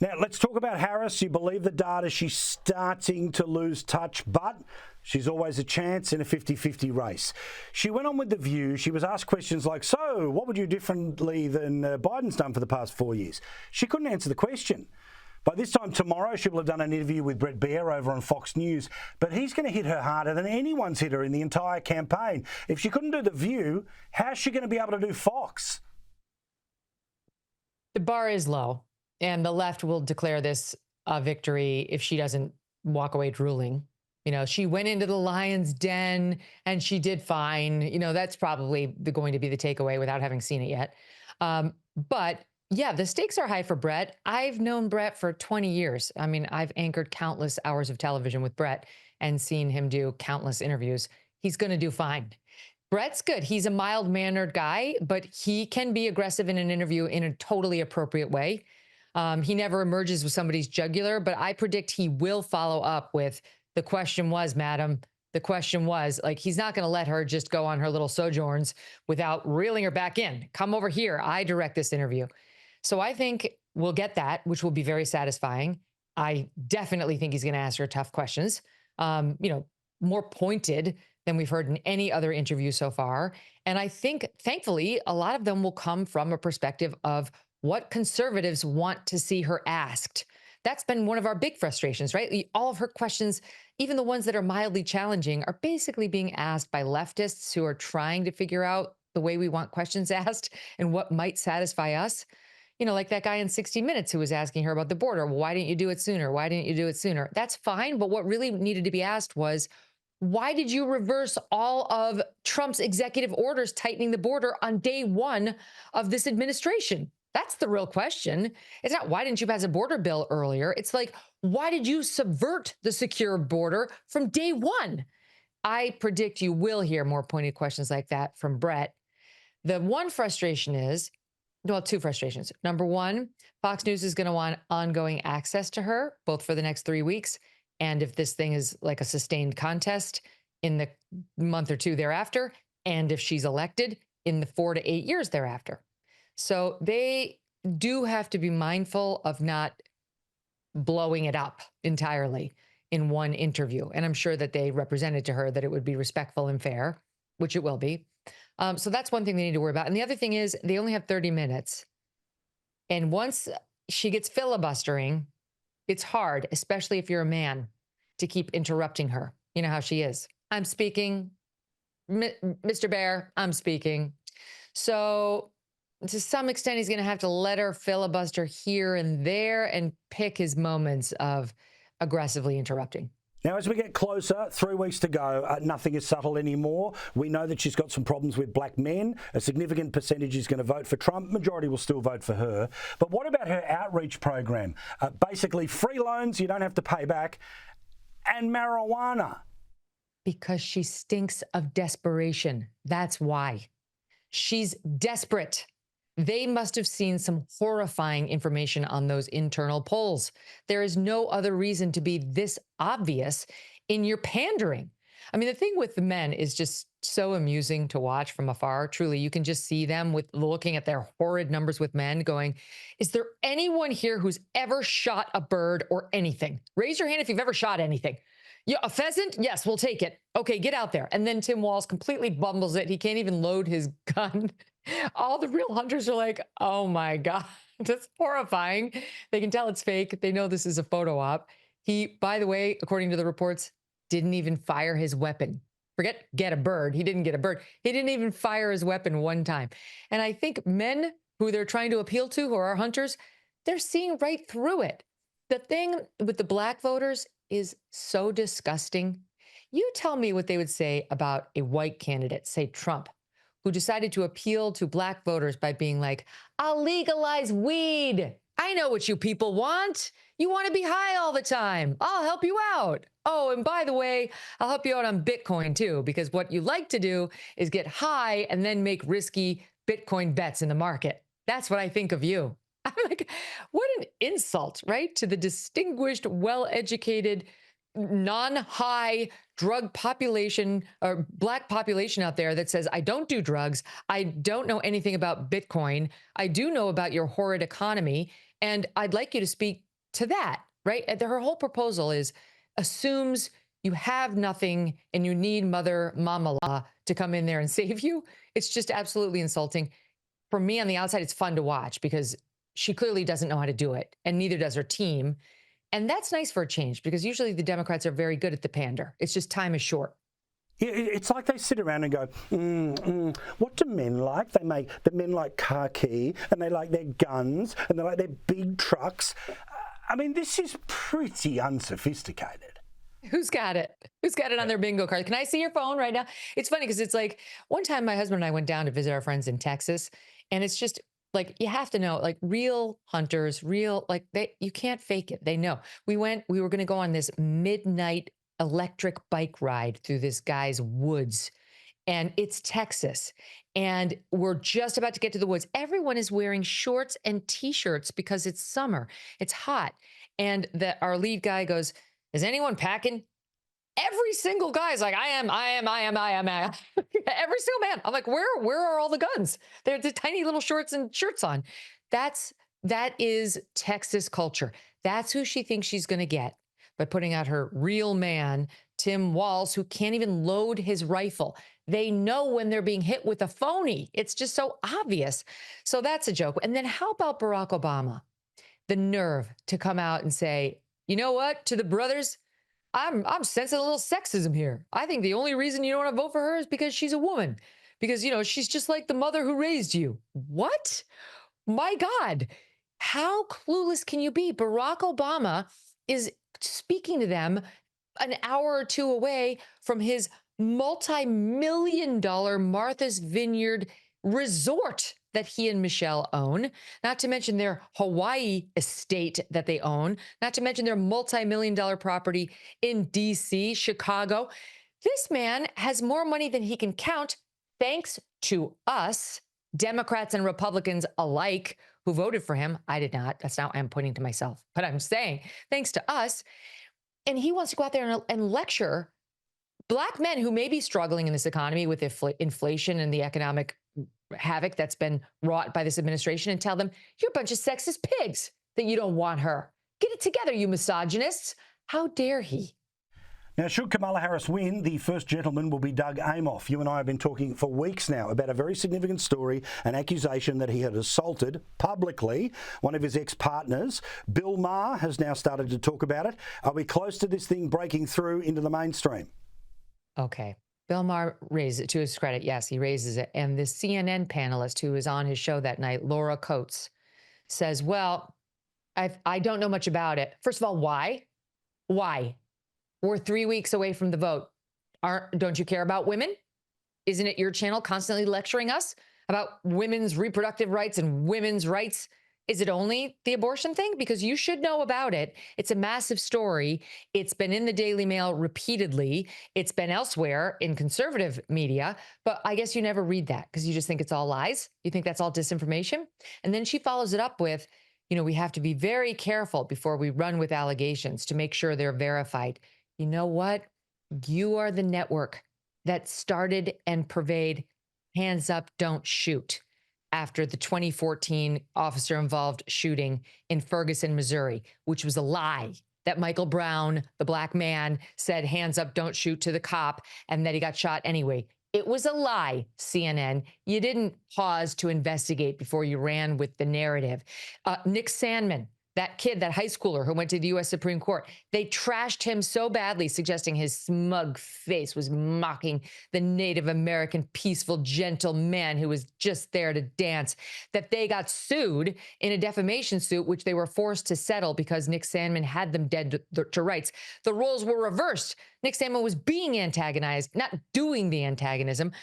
Now, let's talk about Harris. You believe the data, she's starting to lose touch, but she's always a chance in a 50-50 race. She went on with The View. She was asked questions like, so what would you do differently than Biden's done for the past 4 years? She couldn't answer the question. By this time tomorrow, she will have done an interview with Baier over on Fox News, but he's going to hit her harder than anyone's hit her in the entire campaign. If she couldn't do The View, how's she going to be able to do Fox? The bar is low. And the left will declare this a victory if she doesn't walk away drooling. You know, she went into the lion's den and she did fine. You know, that's probably going to be the takeaway without having seen it yet. But yeah, the stakes are high for Brett. I've known Brett for 20 years. I mean, I've anchored countless hours of television with Brett and seen him do countless interviews. He's going to do fine. Brett's good. He's a mild-mannered guy, but he can be aggressive in an interview in a totally appropriate way. He never emerges with somebody's jugular, but I predict he will follow up with, the question was, madam, the question was, like, he's not going to let her just go on her little sojourns without reeling her back in. Come over here. I direct this interview. So I think we'll get that, which will be very satisfying. I definitely think he's going to ask her tough questions, more pointed than we've heard in any other interview so far. And I think, thankfully, a lot of them will come from a perspective of what conservatives want to see her asked. That's been one of our big frustrations, right? All of her questions, even the ones that are mildly challenging, are basically being asked by leftists who are trying to figure out the way we want questions asked and what might satisfy us. You know, like that guy in 60 Minutes who was asking her about the border. Well, why didn't you do it sooner? Why didn't you do it sooner? That's fine. But what really needed to be asked was, why did you reverse all of Trump's executive orders tightening the border on day one of this administration? That's the real question. It's not, why didn't you pass a border bill earlier? It's like, why did you subvert the secure border from day one? I predict you will hear more pointed questions like that from Brett. The one frustration is, well, two frustrations. Number one, Fox News is going to want ongoing access to her, both for the next 3 weeks. And if this thing is like a sustained contest in the month or two thereafter, and if she's elected in the 4 to 8 years thereafter. So they do have to be mindful of not blowing it up entirely in one interview. And I'm sure that they represented to her that it would be respectful and fair, which it will be. So that's one thing they need to worry about. And the other thing is they only have 30 minutes. And once she gets filibustering, it's hard, especially if you're a man, to keep interrupting her. You know how she is. I'm speaking. Mr. Baier, I'm speaking. So to some extent, he's going to have to let her filibuster here and there and pick his moments of aggressively interrupting. Now, as we get closer, 3 weeks to go, nothing is subtle anymore. We know that she's got some problems with black men. A significant percentage is going to vote for Trump. Majority will still vote for her. But what about her outreach program? Basically, free loans you don't have to pay back, and marijuana. Because she stinks of desperation. That's why. She's desperate. They must have seen some horrifying information on those internal polls. There is no other reason to be this obvious in your pandering. I mean, the thing with the men is just so amusing to watch from afar. Truly, you can just see them with looking at their horrid numbers with men going, is there anyone here who's ever shot a bird or anything? Raise your hand if you've ever shot anything. Yeah, a pheasant? Yes, we'll take it. Okay, get out there. And then Tim Walz completely bumbles it. He can't even load his gun. All the real hunters are like, oh my God, that's horrifying. They can tell it's fake. They know this is a photo op. He, by the way, according to the reports, didn't even fire his weapon. Forget get a bird. He didn't get a bird. He didn't even fire his weapon one time. And I think men who they're trying to appeal to, who are hunters, they're seeing right through it. The thing with the black voters is so disgusting. You tell me what they would say about a white candidate, say Trump, who decided to appeal to black voters by being like, I'll legalize weed. I know what you people want. You want to be high all the time. I'll help you out. Oh, and by the way, I'll help you out on Bitcoin too, because what you like to do is get high and then make risky Bitcoin bets in the market. That's what I think of you. I'm like, what an insult, right? To the distinguished, well-educated, non-high drug population or black population out there that says, I don't do drugs. I don't know anything about Bitcoin. I do know about your horrid economy. And I'd like you to speak to that, right? Her whole proposal assumes you have nothing and you need Mother Mama Law to come in there and save you. It's just absolutely insulting. For me on the outside, it's fun to watch because she clearly doesn't know how to do it, and neither does her team. And that's nice for a change because usually the Democrats are very good at the pander. It's just time is short. It's like they sit around and go, what do men like? The men like khaki, and they like their guns, and they like their big trucks. I mean, this is pretty unsophisticated. Who's got it? Who's got it on their bingo card? Can I see your phone right now? It's funny because it's like one time my husband and I went down to visit our friends in Texas, and it's just like you have to know, like real hunters, you can't fake it. They know. We were going to go on this midnight electric bike ride through this guy's woods, and it's Texas. And we're just about to get to the woods. Everyone is wearing shorts and t-shirts because it's summer. It's hot. And our lead guy goes, is anyone packing? Every single guy is like, I am. Every single man. I'm like, where are all the guns? They're the tiny little shorts and shirts on. That is Texas culture. That's who she thinks she's going to get by putting out her real man, Tim Walz, who can't even load his rifle. They know when they're being hit with a phony. It's just so obvious. So that's a joke. And then how about Barack Obama? The nerve to come out and say, you know what, to the brothers, I'm sensing a little sexism here. I think the only reason you don't want to vote for her is because she's a woman. Because, she's just like the mother who raised you. What? My God. How clueless can you be? Barack Obama is speaking to them an hour or two away from his multi-million-dollar Martha's Vineyard resort that he and Michelle own, not to mention their Hawaii estate that they own, not to mention their multi-million-dollar property in DC, Chicago. This man has more money than he can count, thanks to us, Democrats and Republicans alike, who voted for him. I did not. That's not why I'm pointing to myself. But I'm saying, thanks to us. And he wants to go out there and lecture Black men who may be struggling in this economy with inflation and the economic havoc that's been wrought by this administration, and tell them, you're a bunch of sexist pigs that you don't want her. Get it together, you misogynists. How dare he? Now, should Kamala Harris win, the first gentleman will be Doug Emhoff. You and I have been talking for weeks now about a very significant story, an accusation that he had assaulted publicly one of his ex-partners. Bill Maher has now started to talk about it. Are we close to this thing breaking through into the mainstream? Okay. Bill Maher raised it to his credit. Yes, he raises it. And the CNN panelist who was on his show that night, Laura Coates, says, well, I don't know much about it. First of all, why? Why? We're 3 weeks away from the vote. Don't you care about women? Isn't it your channel constantly lecturing us about women's reproductive rights and women's rights? Is it only the abortion thing? Because you should know about it. It's a massive story. It's been in the Daily Mail repeatedly. It's been elsewhere in conservative media. But I guess you never read that because you just think it's all lies. You think that's all disinformation. And then she follows it up with, we have to be very careful before we run with allegations to make sure they're verified. You know what? You are the network that started and purveyed hands up, don't shoot after the 2014 officer-involved shooting in Ferguson, Missouri, which was a lie that Michael Brown, the Black man, said hands up, don't shoot to the cop, and that he got shot anyway. It was a lie, CNN. You didn't pause to investigate before you ran with the narrative. Nick Sandmann, that kid, that high schooler who went to the U.S. Supreme Court, they trashed him so badly, suggesting his smug face was mocking the Native American, peaceful, gentle man who was just there to dance, that they got sued in a defamation suit, which they were forced to settle because Nick Sandmann had them dead to rights. The roles were reversed. Nick Sandmann was being antagonized, not doing the antagonism.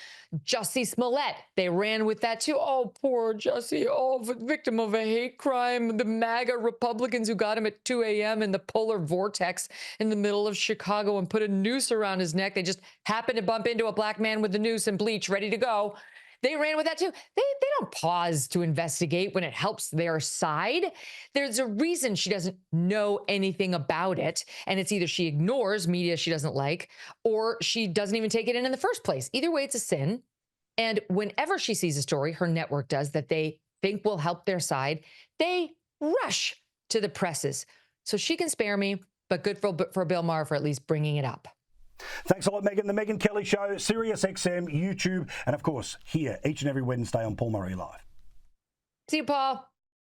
Jussie Smollett, they ran with that too. Oh, poor Jussie. Oh, victim of a hate crime. The MAGA Republicans who got him at 2 a.m. in the polar vortex in the middle of Chicago and put a noose around his neck. They just happened to bump into a black man with the noose and bleach ready to go. They ran with that too. They don't pause to investigate when it helps their side. There's a reason she doesn't know anything about it. And it's either she ignores media she doesn't like, or she doesn't even take it in the first place. Either way, it's a sin. And whenever she sees a story, her network does, that they think will help their side, they rush to the presses. So she can spare me, but good for Bill Maher for at least bringing it up. Thanks a lot, Megyn. The Megyn Kelly Show, Sirius XM, YouTube, and of course, here each and every Wednesday on Paul Murray Live. See you, Paul.